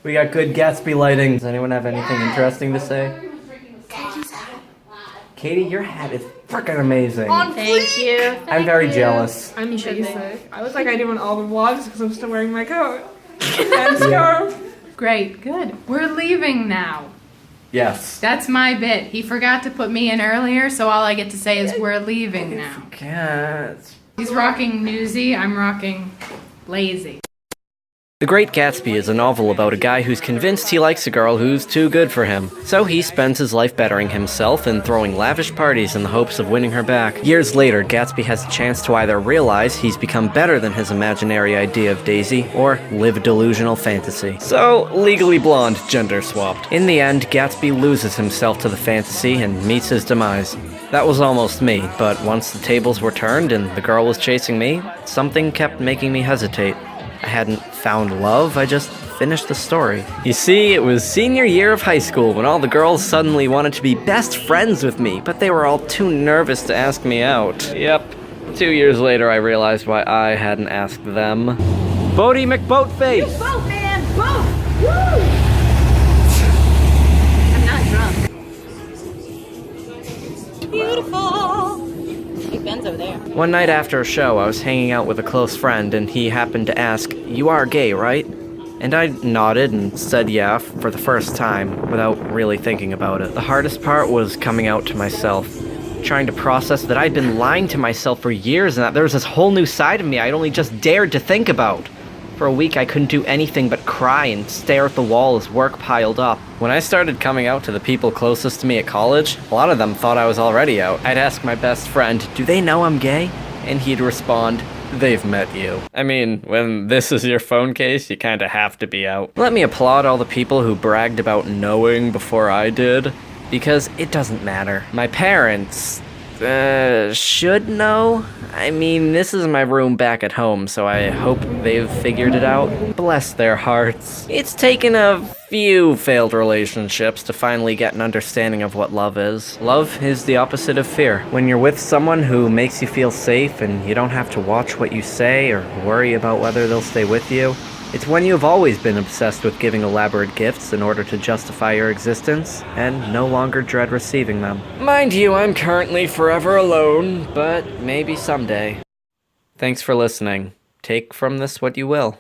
We got good Gatsby lighting. Does anyone have anything interesting to say? Katie, your hat is freaking amazing. Thank you. I'm very jealous. I'm basic. I look like I do in all the vlogs because I'm still wearing my coat and scarf. Great, good. We're leaving now. Yes. That's my bit. He forgot to put me in earlier, so all I get to say is we're leaving now. Cats. He's rocking Newsy, I'm rocking Lazy. The Great Gatsby is a novel about a guy who's convinced he likes a girl who's too good for him. So he spends his life bettering himself and throwing lavish parties in the hopes of winning her back. Years later, Gatsby has a chance to either realize he's become better than his imaginary idea of Daisy, or live a delusional fantasy. So, Legally Blonde, gender swapped. In the end, Gatsby loses himself to the fantasy and meets his demise. That was almost me, but once the tables were turned and the girl was chasing me, something kept making me hesitate. I hadn't found love, I just finished the story. You see, it was senior year of high school when all the girls suddenly wanted to be best friends with me, but they were all too nervous to ask me out. Yep. 2 years later, I realized why I hadn't asked them. Bodie McBoatface! You boat, man! Boat! Woo! I'm not drunk. Beautiful! Big Ben's over there. One night after a show, I was hanging out with a close friend, and he happened to ask, "You are gay, right?" And I nodded and said yeah for the first time, without really thinking about it. The hardest part was coming out to myself, trying to process that I'd been lying to myself for years and that there was this whole new side of me I'd only just dared to think about. For a week, I couldn't do anything but cry and stare at the wall as work piled up. When I started coming out to the people closest to me at college, a lot of them thought I was already out. I'd ask my best friend, "Do they know I'm gay?" And he'd respond, "They've met you." I mean, when this is your phone case, you kinda have to be out. Let me applaud all the people who bragged about knowing before I did, because it doesn't matter. My parents, should know? I mean, this is my room back at home, so I hope they've figured it out. Bless their hearts. It's taken a few failed relationships to finally get an understanding of what love is. Love is the opposite of fear. When you're with someone who makes you feel safe and you don't have to watch what you say or worry about whether they'll stay with you, it's when you've always been obsessed with giving elaborate gifts in order to justify your existence, and no longer dread receiving them. Mind you, I'm currently forever alone, but maybe someday. Thanks for listening. Take from this what you will.